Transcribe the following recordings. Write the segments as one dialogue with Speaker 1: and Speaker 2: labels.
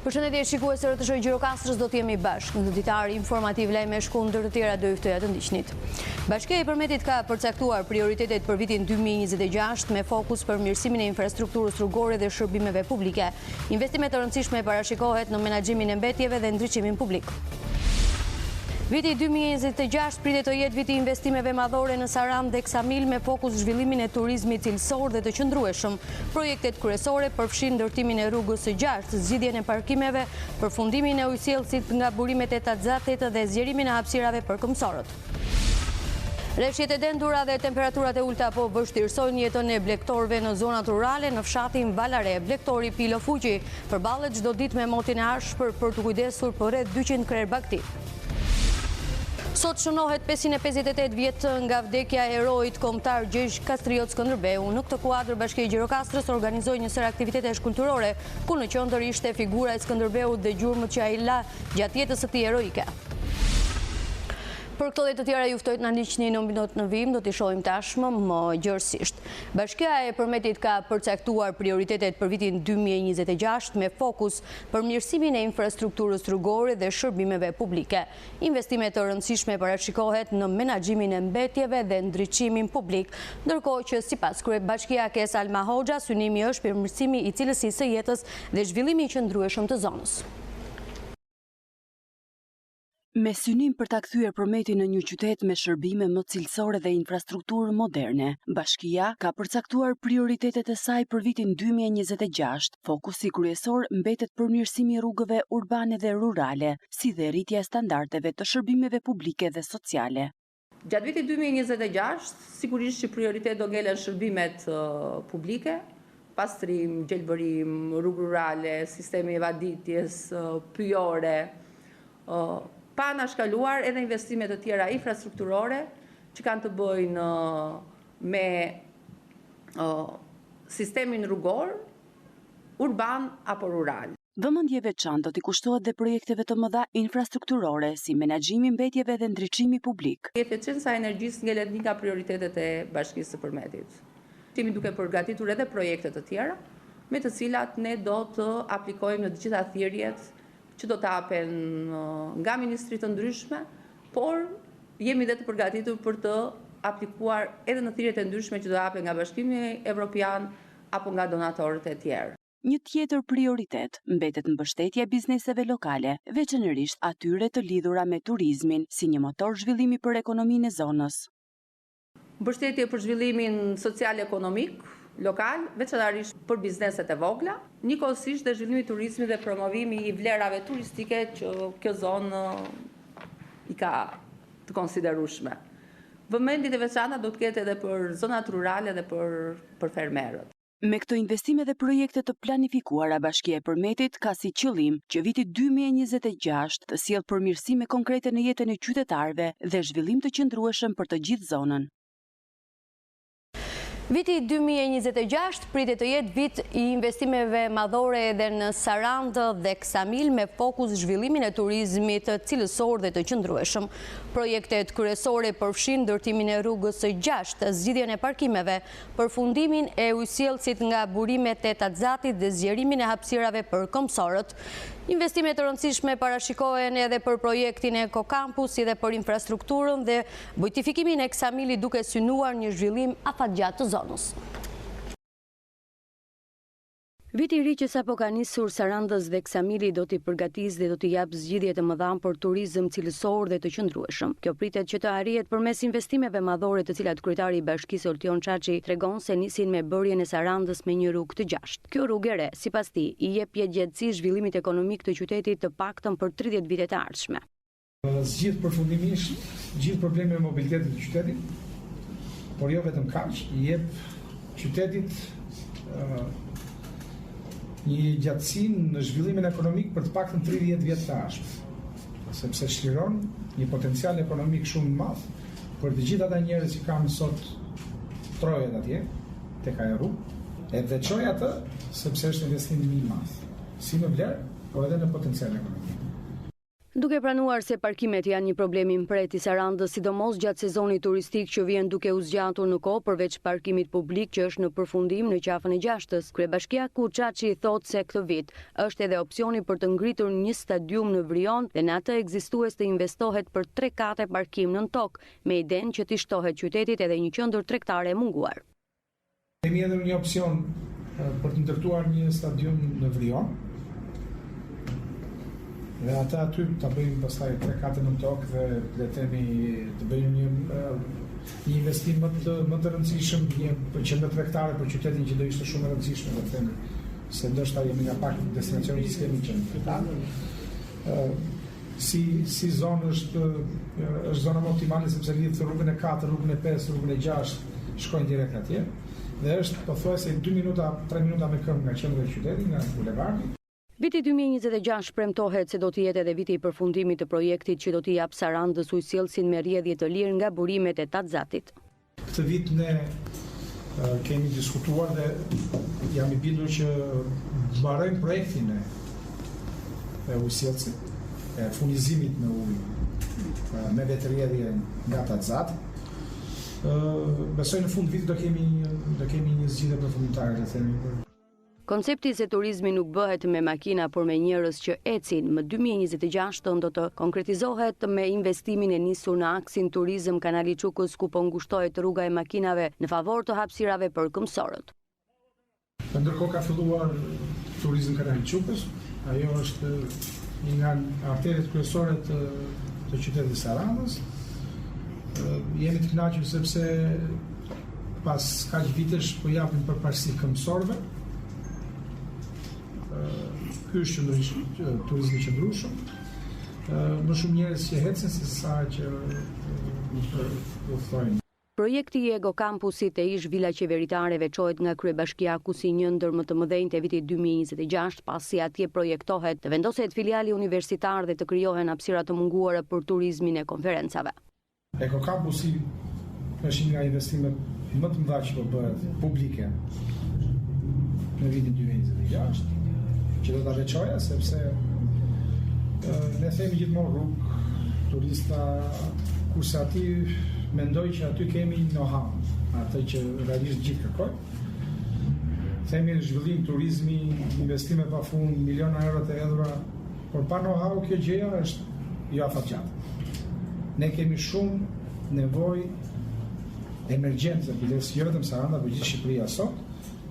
Speaker 1: Përshëndetje shikuesërë të Shoqë Gjirokastrës, do të jemi bashkë në ditar informativ lajme shkundër të tjera do yftoja të ndiqnit. Bashkia e Përmetit ka përcaktuar prioritetet për vitin 2026 me fokus për mirësimin e infrastrukturës rrugore dhe shërbimeve publike. Investime të rëndësishme parashikohet në menaxhimin e mbetjeve dhe ndriçimin publik. Viti 2026 pritet të jetë viti investimeve madhore në Sarandë dhe Ksamil me fokus zhvillimin e turizmit cilësor dhe të qëndrueshëm. Projektet kryesore përfshin ndërtimin e rrugës së 6, zgjidhjen e parkimeve, përfundimin e ujësjellësit nga burimet e Taxatet dhe zgjerimin e hapësirave për këmbësorët. Rreshjet e dendura dhe temperaturat e ulta po vështirësojnë jetën e blegtorëve në zonat rurale në fshatin Valare. Blegtori Pilo Fuqi përballet çdo ditë me motin e ashpër për të kujdesur për rreth 200 krerë bakti. Sot shënohet 558 vjet nga vdekja e heroit kombëtar Gjergj Kastriot Skënderbeu. Në këtë kuadër Bashkia e Gjirokastrës organizoi një sër aktivitetesh kulturore, ku në qendër ishte figura e Skënderbeut dhe gjurmët që ai la gjatë jetës së tij heroike. Për këto dhe të tjera juftoj të në ndiqni në minut në vim, do t'i shohim tashmë më gjërësisht. Bashkia e Përmetit ka përcaktuar prioritetet për vitin 2026 me fokus për mirësimin e infrastrukturës rrugore dhe shërbimeve publike. Investime të rëndësishme parashikohet në menaxhimin e mbetjeve dhe ndriçimin publik, ndërkohë që sipas kryebashkiakes Alma Hoxha, synimi është përmirësimi i cilësisë së jetës dhe zhvillimi i qëndrueshëm të zonës.
Speaker 2: Me synim për ta kthyer Përmetin në një qytet me shërbime më cilësore dhe infrastrukturë moderne, Bashkia ka përcaktuar prioritetet e saj për vitin 2026. Fokusi kryesor mbetet përmirësimi i rrugëve urbane dhe rurale, si dhe rritja e standardeve të shërbimeve publike dhe sociale.
Speaker 3: Gjatë vitit 2026, sigurisht që prioritet do ngelen shërbimet publike, pastrim, gjelbërim, rrugë rurale, sistemi i vaditjes, pyjore, pa anashkaluar edhe investimet të tjera infrastrukturore që kanë të bëjnë me sistemin rrugor, urban apo rural.
Speaker 2: Vëmendje veçantë do t'i kushtohet dhe projekteve të mëdha infrastrukturore, si menaxhimi i mbetjeve dhe ndriçimi publik.
Speaker 3: Eficienca e energjisë ngelet një nga prioritetet e Bashkisë së Përmetit. Jemi duke përgatitur edhe projekte të tjera, me të cilat ne do të aplikojmë në të gjitha thirrjet që do të hapen nga ministri të ndryshme, por jemi dhe të përgatitur për të aplikuar edhe në thirrjet e ndryshme që do hapen nga Bashkimi Evropian apo nga donatorët e tjerë.
Speaker 2: Një tjetër prioritet mbetet mbështetja e bizneseve lokale, veçanërisht atyre të lidhura me turizmin, si një motor zhvillimi për ekonominë e zonës.
Speaker 3: Mbështetje për zhvillimin social-ekonomik lokal, veçanërisht për bizneset e vogla, njëkohësisht dhe zhvillimi i turizmit dhe promovimi i vlerave turistike që kjo zonë i ka të konsiderueshme. Vëmendjet e veçanta do të ketë edhe për zonat rurale dhe për fermerët.
Speaker 2: Me këto investime dhe projekte të planifikuara, Bashkia e Përmetit ka si qëllim që viti 2026 të sjellë përmirësime konkrete në jetën e qytetarëve dhe zhvillim të qëndrueshëm për të gjithë zonën.
Speaker 1: Viti 2026 pritet të jetë vit i investimeve madhore edhe në Sarandë dhe Ksamil me fokus zhvillimin e turizmit cilësor dhe të qëndrueshëm. Projektet kryesore përfshin ndërtimin e rrugës së 6, zgjidhjen e parkimeve, përfundimin e ujësjellësit nga burimet e Taxatit dhe zgjerimin e hapësirave për këmbësorët. Investime të rëndësishme parashikohen edhe për projektin e Ekocampus si dhe për infrastrukturën dhe bujtifikimin e Ksamilit, duke synuar një zhvillim afatgjatë të zonës. Viti i ri që sapo ka nisur Sarandës dhe Ksamili do t'i përgatisë dhe do t'i japë zgjidhje të mëdha për turizëm cilësor dhe të qëndrueshëm. Kjo pritet që të arrihet përmes investimeve madhore të cilat kryetari i Bashkisë Oltion Çaçi tregon se nisin me bërjen e Sarandës me një rrugë të gjashtë. Kjo rrugë e re, sipas tij, i jep pjekëgjatësi zhvillimit ekonomik të qytetit të paktën për 30 vite të ardhshme.
Speaker 4: Zgjidh përfundimisht gjithë problemet e mobilitetit të qytetit, por jo vetëm kaq, i jep qytetit një gjatësi në zhvillimin ekonomik për të paktën 30 vjet të ardhshëm, sepse shliron një potencial ekonomik shumë i madh për të gjithë ata njerëz që kanë sot trojet atje tek ajo rrugë, edhe çoj atë sepse është investim i madh, si në vlerë, por edhe në potencial ekonomik.
Speaker 1: Duke pranuar se parkimet janë një problem i mpreti Sarandës, sidomos gjatë sezonit turistik që vjen duke u zgjatur në kohë, përveç parkimit publik që është në përfundim në qafën e gjashtës, kryebashkia Kuçaçi thot se këtë vit është edhe opsioni për të ngritur një stadium në Vrion dhe në atë ekzistues të investohet për 3 kate parkim nën tokë, me idenë që t'i shtohet qytetit edhe një qendër tregtare e munguar.
Speaker 4: Kemi edhe një opsion për të ndërtuar një stadium në Vrion. Dhe ata aty të bëjmë pastaj 3 kate në tokë dhe le të themi të bëjmë një investim më të rëndësishëm, një qendër tregtare për qytetin që do ishte shumë e rëndësishme, le të themi, se ndoshta jemi nga pak destinacione që kemi qenë tregtar. Si zonë është zona më optimale sepse lidh rrugën e 4, rrugën e 5, rrugën e 6 shkojnë direkt atje dhe është pothuajse 2 minuta, 3 minuta me këmbë nga qendra e qytetit, nga bulevardi.
Speaker 1: Viti 2026 shpremtohet se do të jetë edhe viti i përfundimit të projektit që do t'i jap Sarandës ujësjellsin me rrjedhje të lirë nga burimet e Tatzatit.
Speaker 4: Këtë vit ne kemi diskutuar dhe jam i bindur që mbarojmë projektin e ujësjellsit, e furnizimit me ujë me vetërrjedhje nga Tatzati. Besoj në fund vitit do kemi një zgjidhje përfundimtare, le të themi.
Speaker 1: Koncepti se turizmi nuk bëhet me makina, por me njerëz që ecin, më 2026 do të konkretizohet me investimin e nisur në aksin Turizëm Kanali Çukës, ku po ngushtohet rruga e makinave në favor të hapësirave për këmbësorët.
Speaker 4: Ndërkohë ka filluar Turizëm Kanali Çukës, ajo është një nga arteret kryesore të qytetit Sarandës. Jemi të kënaqur sepse pas kaq vitesh po japim përparësi këmbësorëve. Ky është turizmi qëndrueshëm. Më shumë njerëz që ecën se sa që udhtojnë.
Speaker 1: Projekti i Ego Campusit e ish vila qeveritare veçohet nga kryebashkiaku si një ndër më të mëdhenjtë të vitit 2026, pasi atje projektohet të vendoset filiali universitar dhe të krijohen hapësira të munguara për turizmin e konferencave.
Speaker 4: Ego Campusi është një nga investimet më të mëdha që po bëhet publike në vitin 2026. Që do ta veçoja sepse ne themi gjithmonë rrugë, turista, kurse aty mendoj që aty kemi know-how, atë që realisht gjithë kërkojnë. Themi zhvillim turizmi, investime pafund, miliona euro të hedhura, por pa know-how kjo gjëja është jo afatgjatë. Ne kemi shumë nevojë emergjente, biles jo vetëm Saranda, por gjithë Shqipëria sot,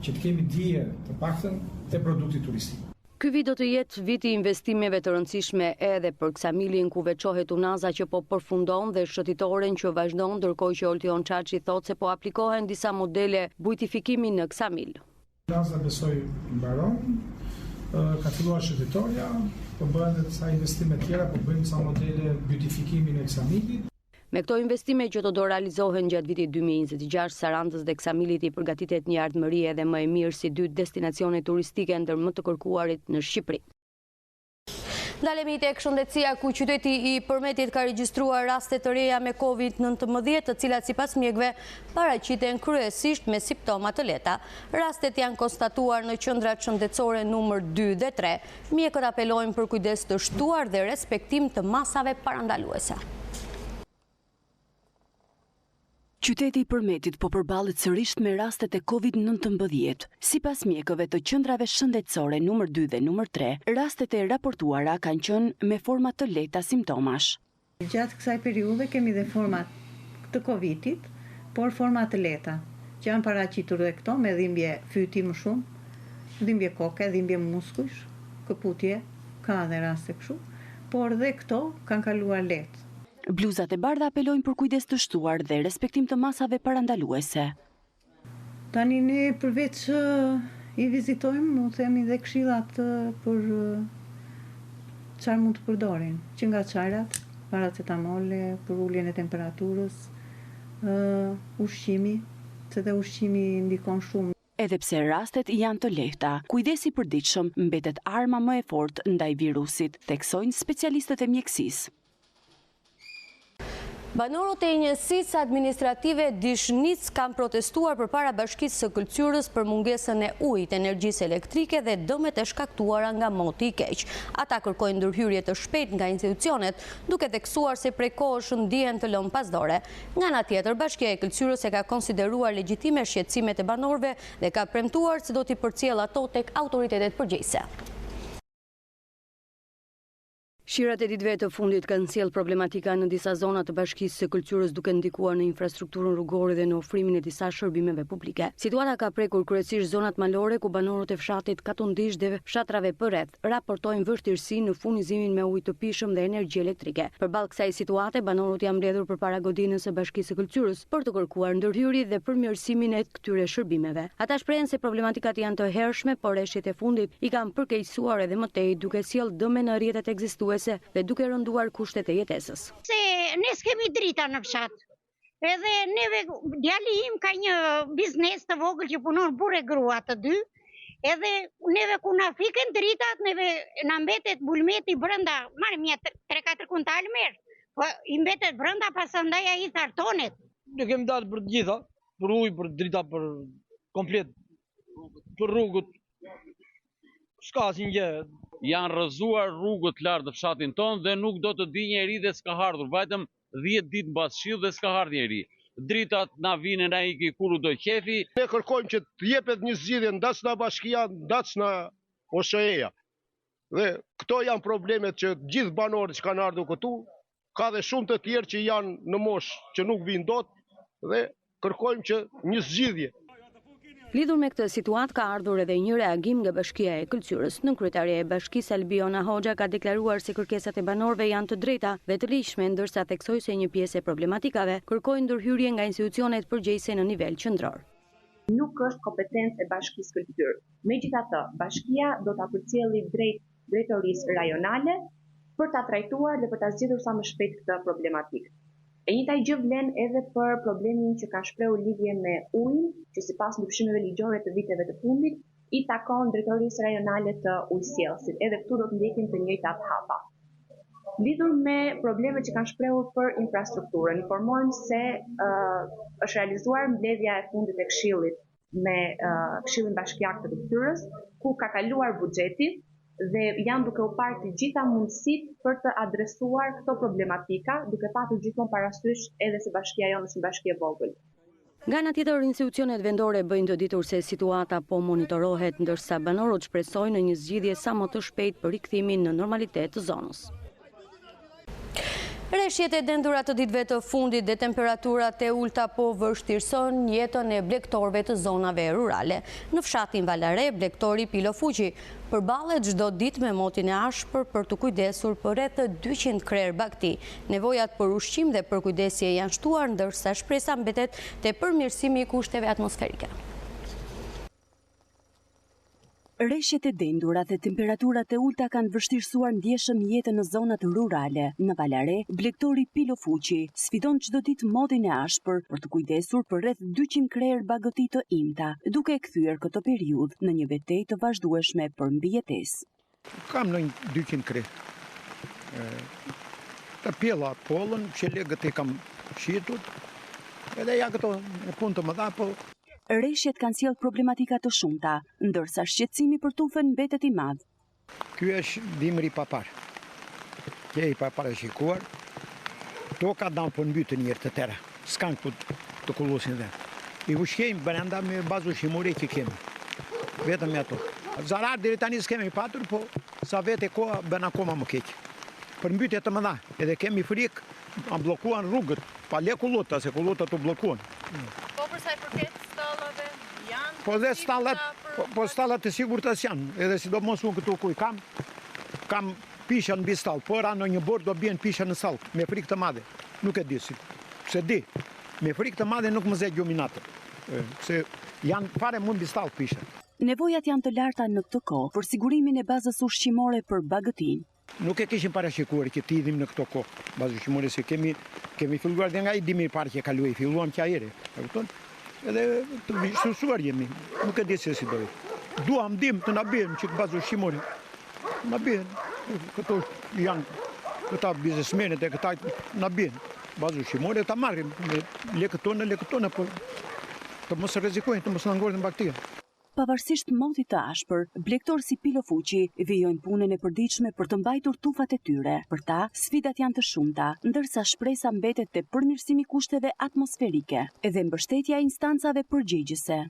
Speaker 4: që të kemi dije të paktën te produkti turistik.
Speaker 1: Ky vit do të jetë viti i investimeve të rëndësishme edhe për Ksamilin, ku veçohet Unaza që po përfundon dhe shëtitoren që vazhdon, ndërkohë që Oltion Çaçi thotë se po aplikohen disa modele bujtifikimi në Ksamil.
Speaker 4: Unaza besoj mbaron, ka filluar shëtitoria, po bëhen edhe disa investime tjera, po bëjmë disa modele bujtifikimi në Ksamilit.
Speaker 1: Me këto investime që do realizohen gjatë vitit 2026, Sarandës dhe Ksamilit i përgatitet një ardhmëri edhe më e mirë si 2 destinacione turistike ndër më të kërkuarit në Shqipëri. Ndalemi tek shëndetësia, ku qyteti i Përmetit ka regjistruar raste të reja me COVID-19, të cilat sipas mjekëve paraqiten kryesisht me simptoma të lehta. Rastet janë konstatuar në qendrat shëndetësore numër 2 dhe 3. Mjekët apelojnë për kujdes të shtuar dhe respektim të masave parandaluese.
Speaker 2: Qyteti i Përmetit po përballet sërish me rastet e COVID-19. Sipas mjekëve të qendrave shëndetësore numër 2 dhe numër 3, rastet e raportuara kanë qenë me forma të lehta simptomash.
Speaker 5: Gjatë kësaj periudhe kemi dhe format të COVID-it, por forma të lehta, që janë paraqitur dhe këto me dhimbje fyti më shumë, dhimbje koke, dhimbje muskujsh, këputje, ka dhe raste kështu, por dhe këto kanë kaluar lehtë.
Speaker 2: Bluzat e bardha apelojnë për kujdes të shtuar dhe respektim të masave parandaluese.
Speaker 5: Tani ne përveç i vizitojmë, u themi dhe këshillat për çfarë mund të përdorin, që nga çajrat, paracetamole, për uljen e temperaturës, ushqimi, se dhe ushqimi ndikon shumë.
Speaker 2: Edhe pse rastet janë të lehta, kujdesi i përditshëm mbetet arma më e fortë ndaj virusit, theksojnë specialistët e mjekësisë.
Speaker 1: Banorët e njësisë administrative Dishnic kanë protestuar përpara Bashkisë së Kulturës për mungesën e ujit, energjisë elektrike dhe dëmet e shkaktuara nga moti i keq. Ata kërkojnë ndërhyrje të shpejtë nga institucionet, duke theksuar se prej kohësh ndihen të lënë pasdore. Nga ana tjetër, Bashkia e Kulturës e ka konsideruar legjitime shqetësimet e banorëve dhe ka premtuar se do t'i përcjellë ato tek autoritetet përgjegjëse. Shirat e ditëve të fundit kanë sjellë problematika në disa zona të Bashkisë së Kulturës duke ndikuar në infrastrukturën rrugore dhe në ofrimin e disa shërbimeve publike. Situata ka prekur kryesisht zonat malore ku banorët e fshatit Katundish dhe fshatrave përreth raportojnë vështirësi në furnizimin me ujë të pishëm dhe energji elektrike. Përballë kësaj situate, banorët janë mbledhur përpara godinës së Bashkisë së Kulturës për të kërkuar ndërhyrje dhe përmirësimin e këtyre shërbimeve. Ata shprehen se problematikat janë të hershme, por rreshtet e fundit i kanë përkeqësuar edhe më tej duke sjellë dëme në rrjetet ekzistuese dhe duke rënduar kushtet e jetesës.
Speaker 6: Se ne s'kemi drita në fshat. Edhe neve, djali im ka një biznes të vogël që punon burë e grua të dy, edhe neve ku na fiken dritat, neve na mbetet bulmeti brenda, marrim një 3-4 kuntal merr, po i mbetet brenda pasandaj ai thartonet.
Speaker 7: Ne kemi dalë për të gjitha, për ujë, për drita, për komplet, për rrugët. S'ka asnjë gjë.
Speaker 8: Janë rrëzuar rrugët lartë të fshatin tonë dhe nuk do të di njeri dhe s'ka ardhur. Vajtëm 10 ditë mbas shiut dhe s'ka ardhur njeri. Dritat na vinë na iki kur u do qefi.
Speaker 9: Ne kërkojmë që të jepet një zgjidhje ndac nga bashkia, ndac nga OSHE-ja. Dhe këto janë problemet që gjithë banorët që kanë ardhur këtu, ka dhe shumë të tjerë që janë në moshë që nuk vinë dot dhe kërkojmë që një zgjidhje.
Speaker 1: Lidhur me këtë situatë ka ardhur edhe një reagim nga Bashkia e Kulturës. Nënkryetaria e Bashkisë Albiona Hoxha ka deklaruar se kërkesat e banorëve janë të drejta dhe të ligjshme, ndërsa theksoi se një pjesë e problematikave kërkojnë ndërhyrje nga institucionet përgjegjëse në nivel qendror.
Speaker 10: Nuk është kompetencë e Bashkisë Kulturës. Megjithatë, bashkia do ta përcjellë drejt drejtorisë rajonale për ta trajtuar dhe për ta zgjidhur sa më shpejt këtë problematikë. E njëjta gjë vlen edhe për problemin që ka shprehur lidhje me ujin, që sipas ndryshimeve ligjore të viteve të fundit, i takon drejtorisë rajonale të ujësjellësit. Edhe këtu do të ndjekin të njëjtat hapa. Lidhur me problemet që kanë shprehur për infrastrukturën, informojmë se është realizuar mbledhja e fundit e Këshillit me Këshillin Bashkiak të Kulturës, ku ka kaluar buxheti dhe janë duke u parë të gjitha mundësitë për të adresuar këto problematika, duke patur gjithmonë parasysh edhe se bashkia jonë është një bashki e vogël.
Speaker 1: Nga ana tjetër, institucionet vendore bëjnë të ditur se situata po monitorohet, ndërsa banorët shpresojnë në një zgjidhje sa më të shpejtë për rikthimin në normalitet të zonës. Rreshjet e dendura të ditëve të fundit dhe temperaturat e ulta po vështirëson jetën e blegtorëve të zonave rurale. Në fshatin Valare, blegtori Pilo Fuqi përballet çdo ditë me motin e ashpër për të kujdesur për rreth 200 krerë bagti. Nevojat për ushqim dhe për kujdesje janë shtuar, ndërsa shpresa mbetet te përmirësimi i kushteve atmosferike.
Speaker 2: Rreshjet e dendura dhe temperaturat e ulta kanë vështirësuar ndjeshëm jetën në zonat rurale. Në Valare, blegtori Pilo Fuqi sfidon çdo ditë motin e ashpër për të kujdesur për rreth 200 krerë bagëti të imta, duke kthyer këtë periudhë në një betejë të vazhdueshme për mbijetesë.
Speaker 9: Kam në 200 krerë. Të pjella pollën, qelegët e kam shitur, edhe ja këto në punë të mëdha, po
Speaker 2: Rreshjet kanë sjellë problematika të shumta, ndërsa shqetësimi për tufën mbetet i madh.
Speaker 9: Ky është dimri pa parë. Kje i pa parashikuar, toka dam po mbytën njërë të tëra, s'kan ku të kullosin dhe. I ushqejmë brenda me bazë ushqimore që kemi, vetëm me ato. Zarar deri tani s'kemi patur, po sa vete koha bën akoma më keq. Për mbytje të mëdha, edhe kemi frikë, a bllokuan rrugët, pa le kullota, se kullota të bllokuan.
Speaker 11: Po për sa i përket stallave, janë?
Speaker 9: Po dhe stallat e sigurta janë, edhe sidomos unë këtu ku i kam pisha mbi stall, por në një bord do bien pisha në stall, me frikë të madhe. Nuk e di se di. Me frikë të madhe nuk më zë gjuminatë. Se janë fare mund mbi stall pisha.
Speaker 2: Nevojat janë të larta në këtë kohë për sigurimin e bazës ushqimore për bagëtin.
Speaker 9: Nuk e kishim parashikuar që të idhim në këto kohë, bazë ushqimore, se kemi filluar dhe nga i dimi parë që kaluaj, filluam që ajere. Edhe të vishësuar jemi, nuk e di se si dojë. Duam dim të na bien që bazë ushqimore. Na bien, këto janë këta biznesmenet e këta na bien. bazë ushqimore, ta marrim me lekët tona, por të mos rrezikojnë, të mos na ngordhin bakteria.
Speaker 2: Pavarësisht motit të ashpër, blegtorë si Pilo Fuqi vijojnë punën e përditshme për të mbajtur tufat e tyre. Për ta, sfidat janë të shumta, ndërsa shpresa mbetet te përmirësimi i kushteve atmosferike edhe mbështetja e instancave përgjegjëse.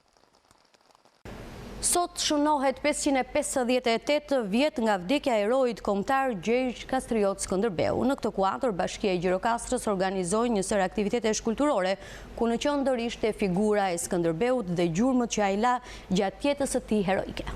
Speaker 1: Sot shënohet 558 vjet nga vdekja e heroit kombëtar Gjergj Kastriot Skënderbeu. Në këtë kuadër, Bashkia e Gjirokastrës organizoi një sër aktivitetesh kulturore, ku në qendër ishte figura e Skënderbeut dhe gjurmët që ai la gjatë jetës së tij heroike.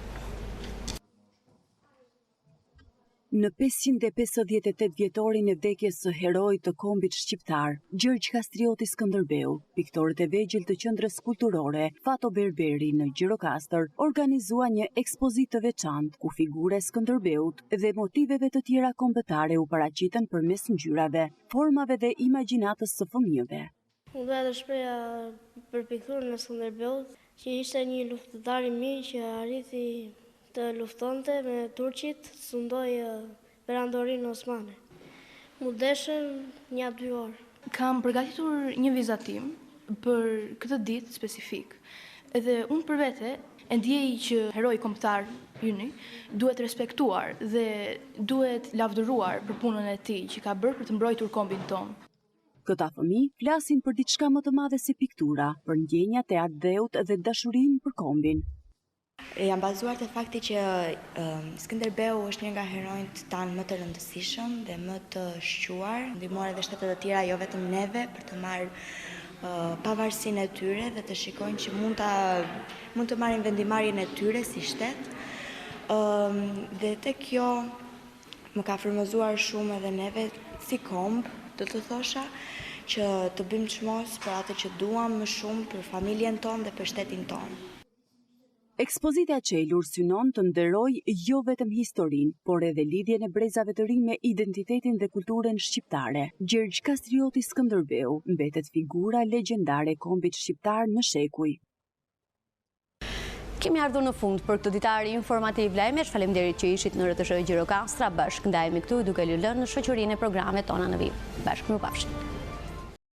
Speaker 2: Në 558 vjetorin e vdekjes së heroit të kombit shqiptar, Gjergj Kastrioti Skënderbeu, piktorët e vegjël të qendrës kulturore Fato Berberi në Gjirokastër organizua një ekspozitë të veçantë ku figura e Skënderbeut dhe motiveve të tjera kombëtare u paraqiten përmes ngjyrave, formave dhe imagjinatës së fëmijëve.
Speaker 12: Unë doja të shpreha për pikturën e Skënderbeut, që ishte një luftëtar i mirë që arriti të luftonte me turqit, sundoi perandorinë osmane. Mu deshën 1-2 orë.
Speaker 13: Kam përgatitur një vizatim për këtë ditë specifik. Edhe unë për vete e ndjej që heroi kombëtar yni duhet respektuar dhe duhet lavdëruar për punën e tij që ka bërë për të mbrojtur kombin tonë.
Speaker 2: Këta fëmijë flasin për diçka më të madhe se piktura, për ndjenjat e ardheut dhe dashurinë për kombin.
Speaker 14: Jam bazuar te fakti që Skënderbeu është një nga heronjtë tanë më të rëndësishëm dhe më të shquar, ndihmor edhe shtetet e tjera, jo vetëm neve, për të marrë pavarësinë e tyre dhe të shikojnë që mund të marrin vendimarrjen e tyre si shtet. Dhe te kjo më ka frymëzuar shumë edhe neve si komb, do të thosha, që të bëjmë çmos për atë që duam më shumë për familjen tonë dhe për shtetin tonë.
Speaker 2: Ekspozita e qelur synon të nderoj jo vetëm historinë, por edhe lidhjen e brezave të rinj me identitetin dhe kulturën shqiptare. Gjergj Kastrioti Skënderbeu mbetet figura legjendare e kombit shqiptar në shekuj.
Speaker 1: Kemi ardhur në fund për këtë ditar informativ lajmesh. Faleminderit që ishit në RTSH Gjirokastra. Bashkë ndajemi këtu duke ju lënë në shoqërinë e programeve tona në vijim. Bashkë mirupafshim.